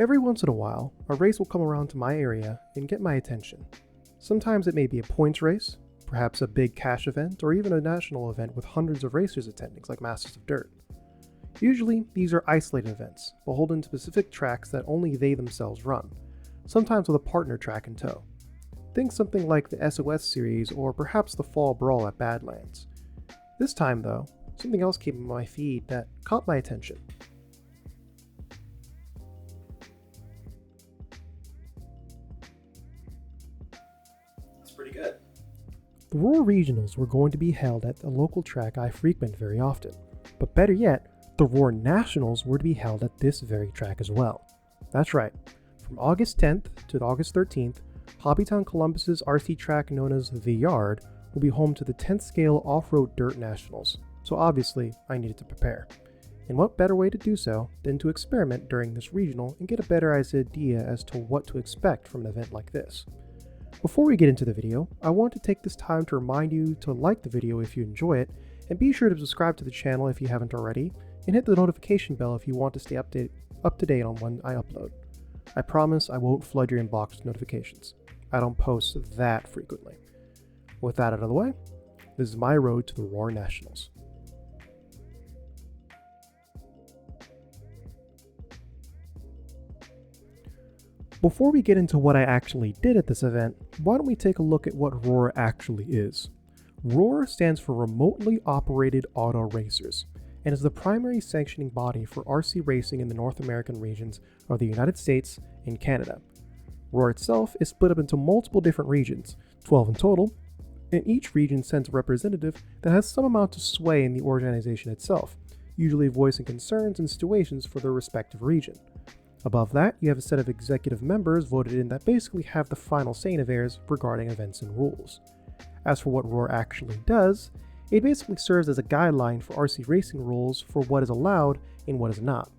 Every once in a while, a race will come around to my area and get my attention. Sometimes it may be a points race, perhaps a big cash event, or even a national event with hundreds of racers attending, like Masters of Dirt. Usually, these are isolated events, beholden to specific tracks that only they themselves run, sometimes with a partner track in tow. Think something like the SOS series or perhaps the Fall Brawl at Badlands. This time, though, something else came on my feed that caught my attention. That's pretty good. The Roar Regionals were going to be held at a local track I frequent very often, but better yet, the Roar Nationals were to be held at this very track as well. That's right, from August 10th to August 13th, Hobbytown Columbus's RC track known as The Yard will be home to the 10th scale off-road dirt nationals, so obviously I needed to prepare. And what better way to do so than to experiment during this regional and get a better idea as to what to expect from an event like this. Before we get into the video, I want to take this time to remind you to like the video if you enjoy it, and be sure to subscribe to the channel if you haven't already, and hit the notification bell if you want to stay up to date on when I upload. I promise I won't flood your inbox with notifications. I don't post that frequently. With that out of the way, this is my road to the Roar Nationals. Before we get into what I actually did at this event, why don't we take a look at what Roar actually is. Roar stands for Remotely Operated Auto Racers, and is the primary sanctioning body for RC racing in the North American regions of the United States and Canada. Roar itself is split up into multiple different regions, 12 in total, and each region sends a representative that has some amount of sway in the organization itself, usually voicing concerns and situations for their respective region. Above that, you have a set of executive members voted in that basically have the final say in affairs regarding events and rules. As for what Roar actually does, it basically serves as a guideline for RC racing rules for what is allowed and what is not.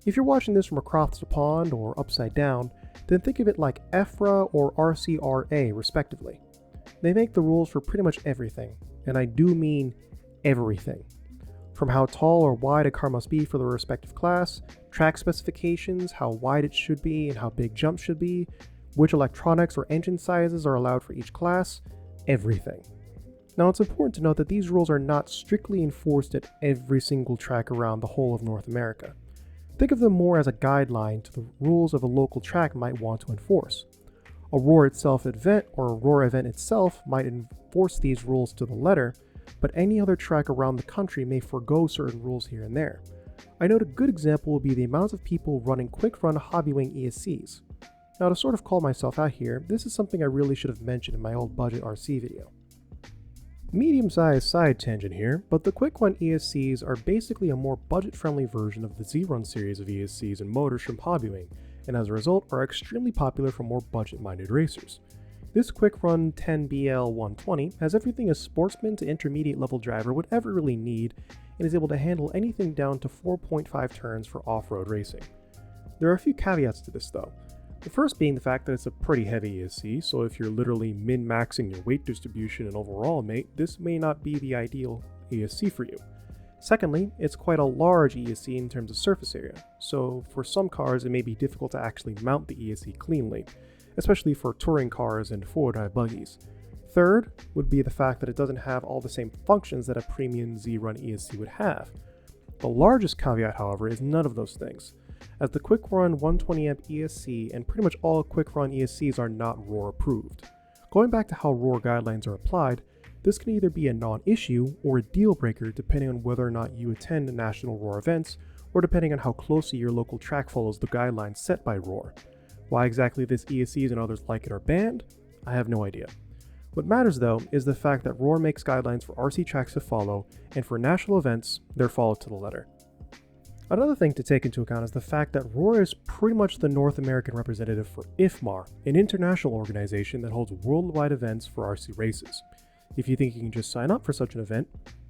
If you're watching this from across the pond or upside down, then think of it like EFRA or RCRA respectively. They make the rules for pretty much everything, and I do mean everything. From how tall or wide a car must be for the respective class, track specifications, how wide it should be and how big jumps should be, which electronics or engine sizes are allowed for each class, everything. Now it's important to note that these rules are not strictly enforced at every single track around the whole of North America. Think of them more as a guideline to the rules of a local track might want to enforce. A Roar itself event or a Roar event itself might enforce these rules to the letter, but any other track around the country may forego certain rules here and there. I note a good example would be the amount of people running quick run Hobbywing ESCs. Now to sort of call myself out here, this is something I really should have mentioned in my old budget RC video. Medium-sized side tangent here, but the quick run ESCs are basically a more budget-friendly version of the Z-Run series of ESCs and motors from Hobbywing, and as a result are extremely popular for more budget-minded racers. This quick run 10BL120 has everything a sportsman to intermediate level driver would ever really need, and is able to handle anything down to 4.5 turns for off-road racing. There are a few caveats to this though. The first being the fact that it's a pretty heavy ESC, so if you're literally min-maxing your weight distribution and overall weight, this may not be the ideal ESC for you. Secondly, it's quite a large ESC in terms of surface area, so for some cars it may be difficult to actually mount the ESC cleanly, especially for touring cars and four-wheel-drive buggies. Third would be the fact that it doesn't have all the same functions that a premium Z-Run ESC would have. The largest caveat, however, is none of those things, as the Quick Run 120amp ESC and pretty much all Quick Run ESCs are not Roar approved. Going back to how Roar guidelines are applied, this can either be a non-issue or a deal breaker depending on whether or not you attend national Roar events, or depending on how closely your local track follows the guidelines set by Roar. Why exactly this ESCs and others like it are banned? I have no idea. What matters though is the fact that Roar makes guidelines for RC tracks to follow, and for national events, they're followed to the letter. Another thing to take into account is the fact that Roar is pretty much the North American representative for IFMAR, an international organization that holds worldwide events for RC races. If you think you can just sign up for such an event,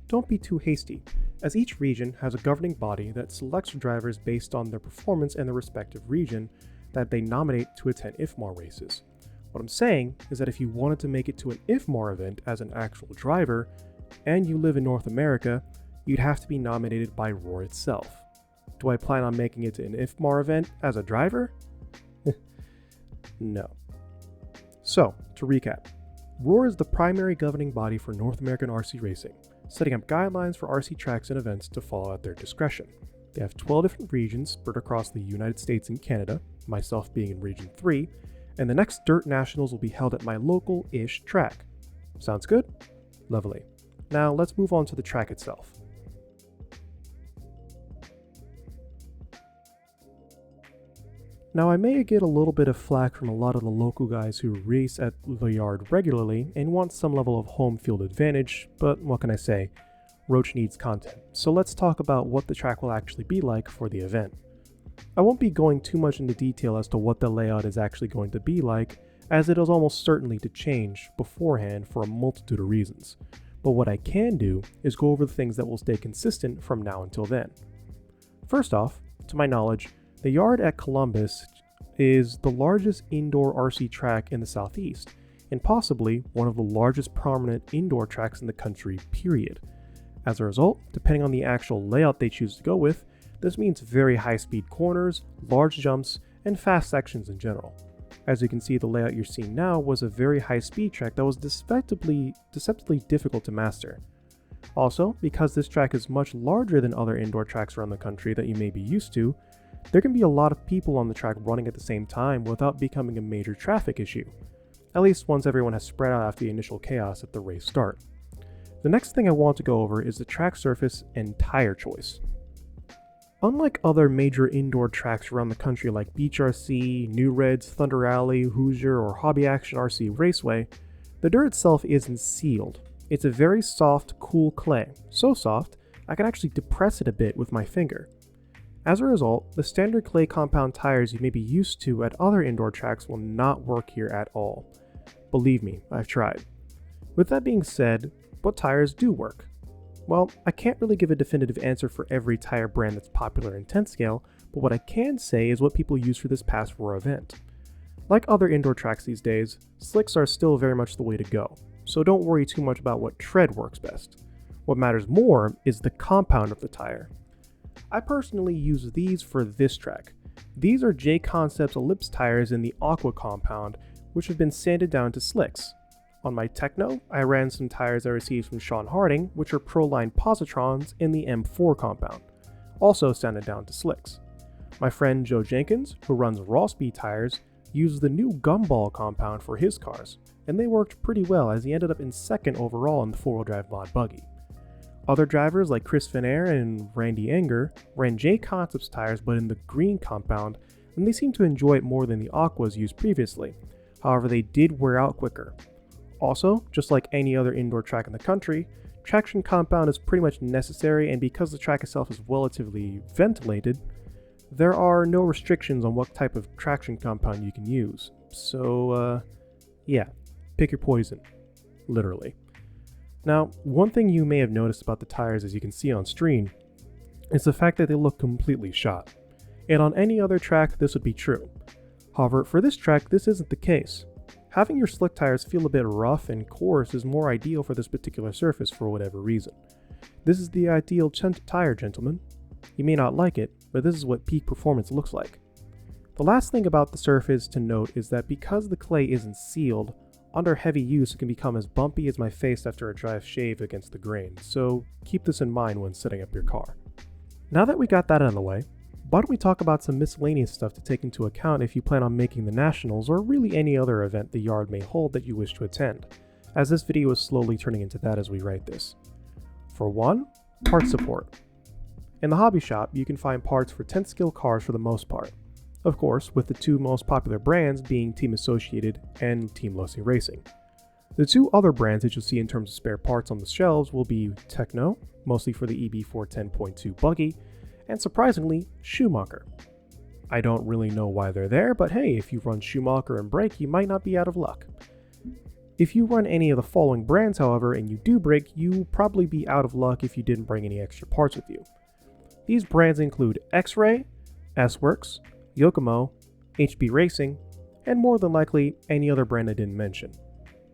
don't be too hasty, as each region has a governing body that selects drivers based on their performance in their respective region that they nominate to attend IFMAR races. What I'm saying is that if you wanted to make it to an IFMAR event as an actual driver, and you live in North America, you'd have to be nominated by Roar itself. Do I plan on making it to an IFMAR event as a driver? No. So, to recap, ROAR is the primary governing body for North American RC racing, setting up guidelines for RC tracks and events to follow at their discretion. They have 12 different regions spread across the United States and Canada, myself being in Region 3, and the next Dirt Nationals will be held at my local-ish track. Sounds good? Lovely. Now let's move on to the track itself. Now I may get a little bit of flack from a lot of the local guys who race at the yard regularly and want some level of home field advantage, but what can I say? Roach needs content, so let's talk about what the track will actually be like for the event. I won't be going too much into detail as to what the layout is actually going to be like, as it is almost certainly to change beforehand for a multitude of reasons. But what I can do is go over the things that will stay consistent from now until then. First off, to my knowledge, the yard at Columbus is the largest indoor RC track in the Southeast, and possibly one of the largest prominent indoor tracks in the country, period. As a result, depending on the actual layout they choose to go with, this means very high-speed corners, large jumps, and fast sections in general. As you can see, the layout you're seeing now was a very high-speed track that was deceptively difficult to master. Also, because this track is much larger than other indoor tracks around the country that you may be used to, there can be a lot of people on the track running at the same time without becoming a major traffic issue, at least once everyone has spread out after the initial chaos at the race start. The next thing I want to go over is the track surface and tire choice. Unlike other major indoor tracks around the country like Beach RC, New Reds, Thunder Alley, Hoosier, or Hobby Action RC Raceway, the dirt itself isn't sealed. It's a very soft, cool clay, so soft I can actually depress it a bit with my finger. As a result, the standard clay compound tires you may be used to at other indoor tracks will not work here at all. Believe me, I've tried. With that being said, what tires do work? Well, I can't really give a definitive answer for every tire brand that's popular in 10 scale, but what I can say is what people use for this past ROAR event. Like other indoor tracks these days, slicks are still very much the way to go, so don't worry too much about what tread works best. What matters more is the compound of the tire. I personally use these for this track. These are J-Concepts Ellipse tires in the Aqua compound, which have been sanded down to slicks. On my Techno, I ran some tires I received from Sean Harding, which are Proline Positrons in the M4 compound, also sanded down to slicks. My friend Joe Jenkins, who runs Raw Speed tires, used the new Gumball compound for his cars, and they worked pretty well as he ended up in second overall in the 4-wheel drive mod buggy. Other drivers like Chris Finnair and Randy Enger ran J-Concepts tires but in the green compound, and they seemed to enjoy it more than the Aquas used previously. However, they did wear out quicker. Also, just like any other indoor track in the country, traction compound is pretty much necessary, and because the track itself is relatively ventilated, there are no restrictions on what type of traction compound you can use. So, yeah, pick your poison, literally. Now, one thing you may have noticed about the tires, as you can see on screen, is the fact that they look completely shot. And on any other track, this would be true. However, for this track, this isn't the case. Having your slick tires feel a bit rough and coarse is more ideal for this particular surface for whatever reason. This is the ideal tire, gentlemen. You may not like it, but this is what peak performance looks like. The last thing about the surface to note is that because the clay isn't sealed, under heavy use it can become as bumpy as my face after a dry shave against the grain, so keep this in mind when setting up your car. Now that we got that out of the way, why don't we talk about some miscellaneous stuff to take into account if you plan on making the Nationals or really any other event the yard may hold that you wish to attend, as this video is slowly turning into that as we write this. For one, part support. In the hobby shop, you can find parts for 10th scale cars for the most part. Of course, with the two most popular brands being Team Associated and Team Losi Racing. The two other brands that you'll see in terms of spare parts on the shelves will be Techno, mostly for the EB410.2 buggy, and surprisingly, Schumacher. I don't really know why they're there, but hey, if you run Schumacher and break, you might not be out of luck. If you run any of the following brands, however, and you do break, you'll probably be out of luck if you didn't bring any extra parts with you. These brands include X-Ray, S-Works, Yokomo, HB Racing, and more than likely any other brand I didn't mention.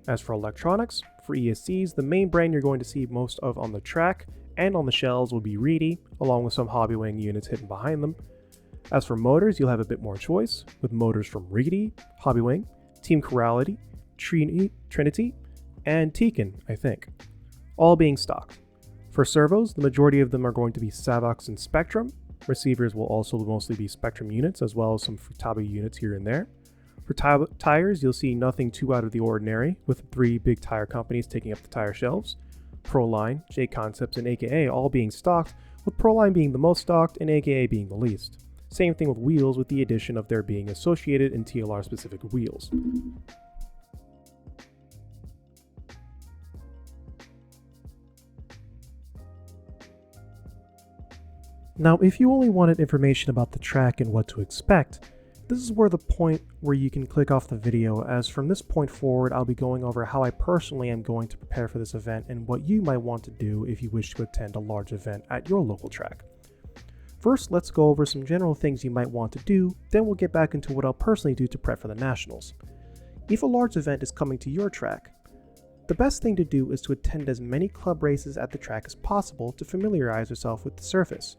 As for electronics, for ESCs, the main brand you're going to see most of on the track and on the shelves will be Reedy, along with some Hobbywing units hidden behind them. As for motors, you'll have a bit more choice, with motors from Rigetti, Hobbywing, Team Corality, Trinity, and Tekin, I think, all being stocked. For servos, the majority of them are going to be Savox and Spektrum. Receivers will also mostly be Spektrum units, as well as some Futaba units here and there. For tires, you'll see nothing too out of the ordinary, with 3 big tire companies taking up the tire shelves. Proline, J Concepts, and AKA all being stocked, with Proline being the most stocked and AKA being the least. Same thing with wheels, with the addition of there being associated and TLR specific wheels. Now, if you only wanted information about the track and what to expect, this is where the point where you can click off the video, as from this point forward I'll be going over how I personally am going to prepare for this event and what you might want to do if you wish to attend a large event at your local track. First, let's go over some general things you might want to do, then we'll get back into what I'll personally do to prep for the Nationals. If a large event is coming to your track, the best thing to do is to attend as many club races at the track as possible to familiarize yourself with the surface.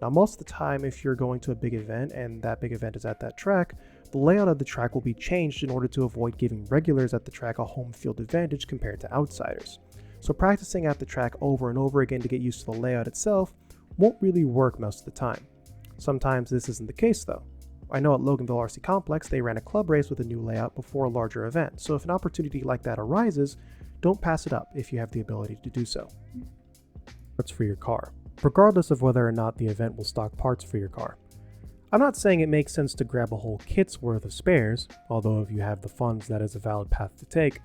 Now, most of the time, if you're going to a big event and that big event is at that track, the layout of the track will be changed in order to avoid giving regulars at the track a home field advantage compared to outsiders. So practicing at the track over and over again to get used to the layout itself won't really work most of the time. Sometimes this isn't the case though. I know at Loganville RC Complex they ran a club race with a new layout before a larger event, so if an opportunity like that arises, don't pass it up if you have the ability to do so. Parts for your car. Regardless of whether or not the event will stock parts for your car. I'm not saying it makes sense to grab a whole kit's worth of spares, although if you have the funds that is a valid path to take,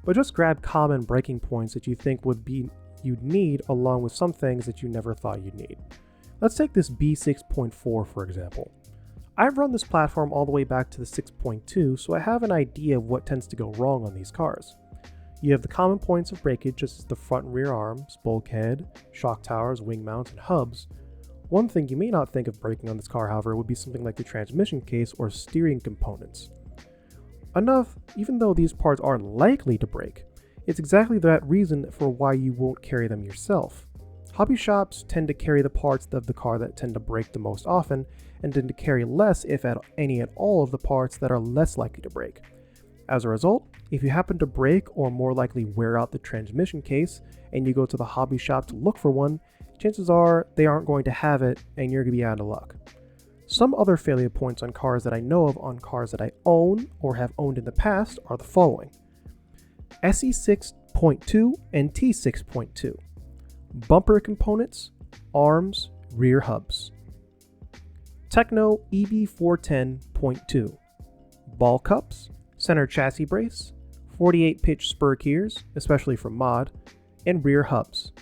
but just grab common breaking points that you think you'd need along with some things that you never thought you'd need. Let's take this B6.4 for example. I've run this platform all the way back to the 6.2, so I have an idea of what tends to go wrong on these cars. You have the common points of breakage, such as the front and rear arms, bulkhead, shock towers, wing mounts, and hubs. One thing you may not think of breaking on this car, however, would be something like the transmission case or steering components. Even though these parts are likely to break, it's exactly that reason for why you won't carry them yourself. Hobby shops tend to carry the parts of the car that tend to break the most often, and tend to carry less, if any at all, of the parts that are less likely to break. As a result, if you happen to break or more likely wear out the transmission case and you go to the hobby shop to look for one, chances are they aren't going to have it and you're going to be out of luck. Some other failure points on cars that I know of on cars that I own or have owned in the past are the following: SE6.2 and T6.2, bumper components, arms, rear hubs. Tekno EB410.2, ball cups, center chassis brace, 48-pitch spur gears, especially for mod, and rear hubs.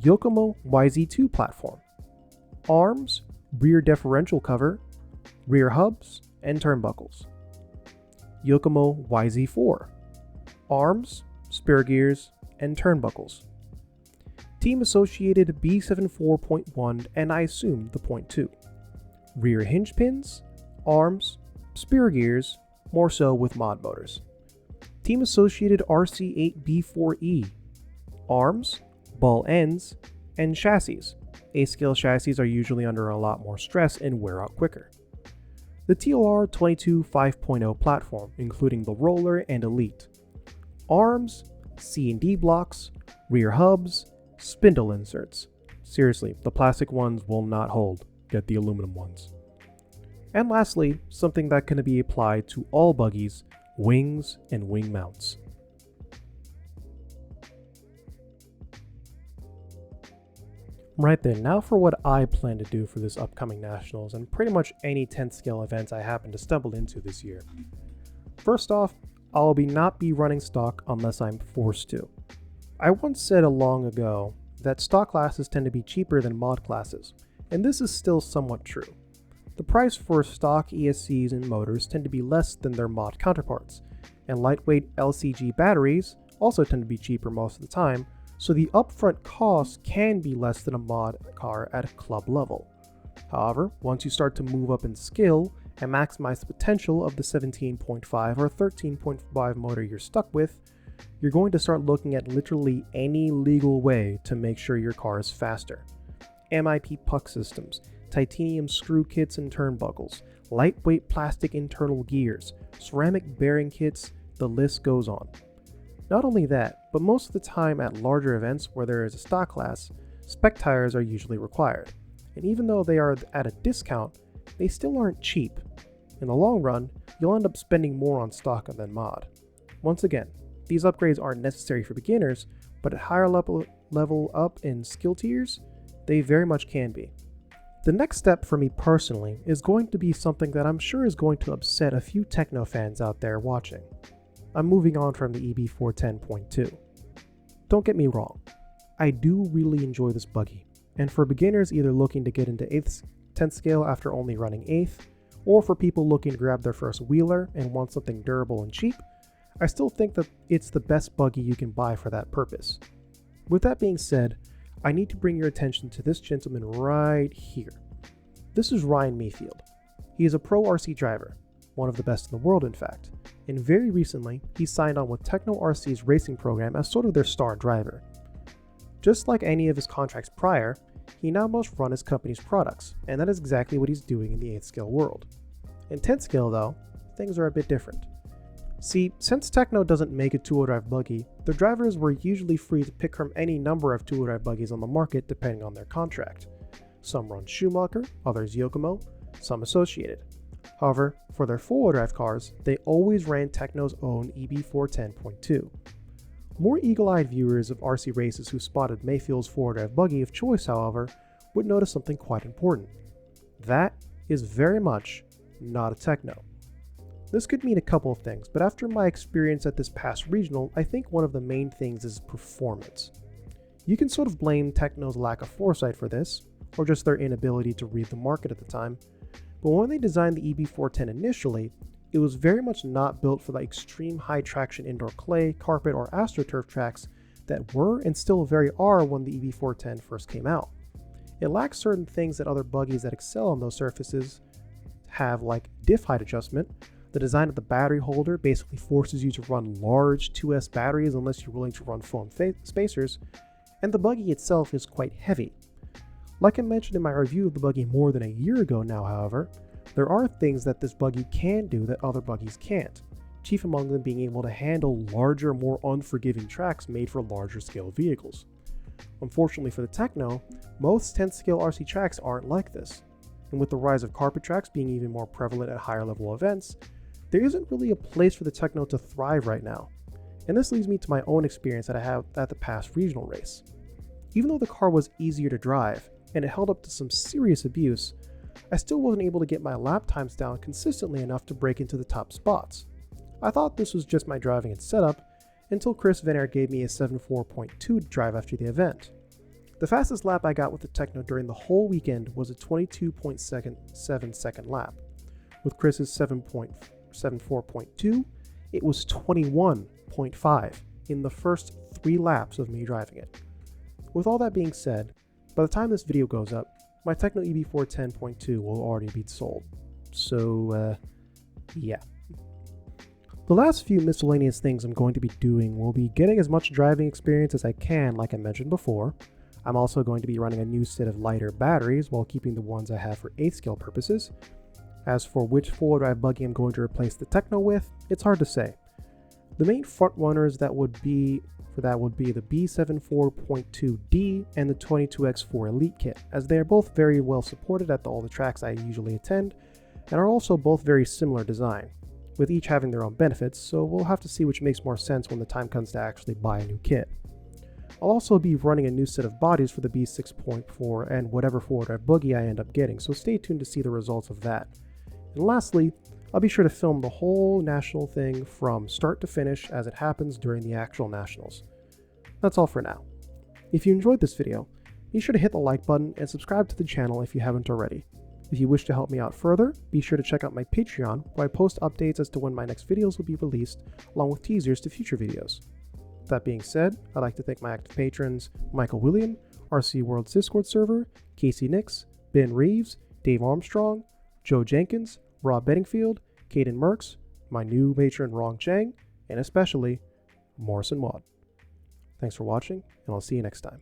Yokomo YZ2 platform, arms, rear differential cover, rear hubs, and turnbuckles. Yokomo YZ4, arms, spur gears, and turnbuckles. Team associated B74.1 and I assume the .2. Rear hinge pins, arms, spur gears, more so with mod motors. Team associated RC8B4E, arms, ball ends, and chassis. A-scale chassis are usually under a lot more stress and wear out quicker. The TLR 22 5.0 platform, including the roller and elite. Arms, C&D blocks, rear hubs, spindle inserts. Seriously, the plastic ones will not hold. Get the aluminum ones. And lastly, something that can be applied to all buggies, wings and wing mounts. Right then, now for what I plan to do for this upcoming Nationals and pretty much any 10th scale events I happen to stumble into this year. First off, I'll not be running stock unless I'm forced to. I once said long ago that stock classes tend to be cheaper than mod classes, and this is still somewhat true. The price for stock ESCs and motors tend to be less than their mod counterparts, and lightweight LCG batteries also tend to be cheaper most of the time, so the upfront cost can be less than a mod car at a club level. However, once you start to move up in skill and maximize the potential of the 17.5 or 13.5 motor you're stuck with, you're going to start looking at literally any legal way to make sure your car is faster. MIP puck systems, titanium screw kits and turnbuckles, lightweight plastic internal gears, ceramic bearing kits, the list goes on. Not only that, but most of the time at larger events where there is a stock class, spec tires are usually required. And even though they are at a discount, they still aren't cheap. In the long run, you'll end up spending more on stock than mod. Once again, these upgrades aren't necessary for beginners, but at higher level up in skill tiers, they very much can be. The next step for me personally is going to be something that I'm sure is going to upset a few techno fans out there watching. I'm moving on from the EB410.2. Don't get me wrong, I do really enjoy this buggy, and for beginners either looking to get into 10th scale after only running 8th, or for people looking to grab their first wheeler and want something durable and cheap, I still think that it's the best buggy you can buy for that purpose. With that being said, I need to bring your attention to this gentleman right here. This is Ryan Mayfield. He is a pro RC driver, one of the best in the world in fact, and very recently he signed on with Tekno RC's racing program as sort of their star driver. Just like any of his contracts prior, he now must run his company's products, and that is exactly what he's doing in the 8th scale world. In 10th scale though, things are a bit different. See, since Tekno doesn't make a two-wheel drive buggy, their drivers were usually free to pick from any number of two-wheel drive buggies on the market depending on their contract. Some run Schumacher, others Yokomo, some Associated. However, for their four-wheel drive cars, they always ran Tekno's own EB410.2. More eagle-eyed viewers of RC races who spotted Mayfield's four-wheel drive buggy of choice, however, would notice something quite important. That is very much not a Tekno. This could mean a couple of things, but after my experience at this past regional, I think one of the main things is performance. You can sort of blame Tekno's lack of foresight for this, or just their inability to read the market at the time, but when they designed the EB410 initially, it was very much not built for the extreme high traction indoor clay, carpet, or AstroTurf tracks that were and still very are when the EB410 first came out. It lacks certain things that other buggies that excel on those surfaces have, like diff height adjustment. The design of the battery holder basically forces you to run large 2S batteries unless you're willing to run foam spacers, and the buggy itself is quite heavy. Like I mentioned in my review of the buggy more than a year ago now, however, there are things that this buggy can do that other buggies can't, chief among them being able to handle larger, more unforgiving tracks made for larger scale vehicles. Unfortunately for the Tekno, most 10th scale RC tracks aren't like this, and with the rise of carpet tracks being even more prevalent at higher level events, there isn't really a place for the Tekno to thrive right now, and this leads me to my own experience that I had at the past regional race. Even though the car was easier to drive, and it held up to some serious abuse, I still wasn't able to get my lap times down consistently enough to break into the top spots. I thought this was just my driving and setup, until Chris Van Aert gave me a 7.4.2 to drive after the event. The fastest lap I got with the Tekno during the whole weekend was a 22.7 second lap. With Chris's 7.4.2, it was 21.5 in the first 3 laps of me driving it. With all that being said, by the time this video goes up, my Tekno EB410.2 will already be sold. So, yeah. The last few miscellaneous things I'm going to be doing will be getting as much driving experience as I can, like I mentioned before. I'm also going to be running a new set of lighter batteries while keeping the ones I have for 8th scale purposes. As for which four-wheel drive buggy I'm going to replace the Tekno with, it's hard to say. The main front runners would be the B74.2D and the 22X4 Elite kit, as they are both very well supported at all the tracks I usually attend, and are also both very similar design, with each having their own benefits, so we'll have to see which makes more sense when the time comes to actually buy a new kit. I'll also be running a new set of bodies for the B6.4 and whatever four-wheel drive buggy I end up getting, so stay tuned to see the results of that. And lastly, I'll be sure to film the whole national thing from start to finish as it happens during the actual nationals. That's all for now. If you enjoyed this video, be sure to hit the like button and subscribe to the channel if you haven't already. If you wish to help me out further, be sure to check out my Patreon, where I post updates as to when my next videos will be released, along with teasers to future videos. That being said, I'd like to thank my active patrons Michael William, RC World's Discord server, Casey Nix, Ben Reeves, Dave Armstrong, Joe Jenkins, Rob Bedingfield, Caden Merks, my new patron Rong Chang, and especially Morrison Wad. Thanks for watching, and I'll see you next time.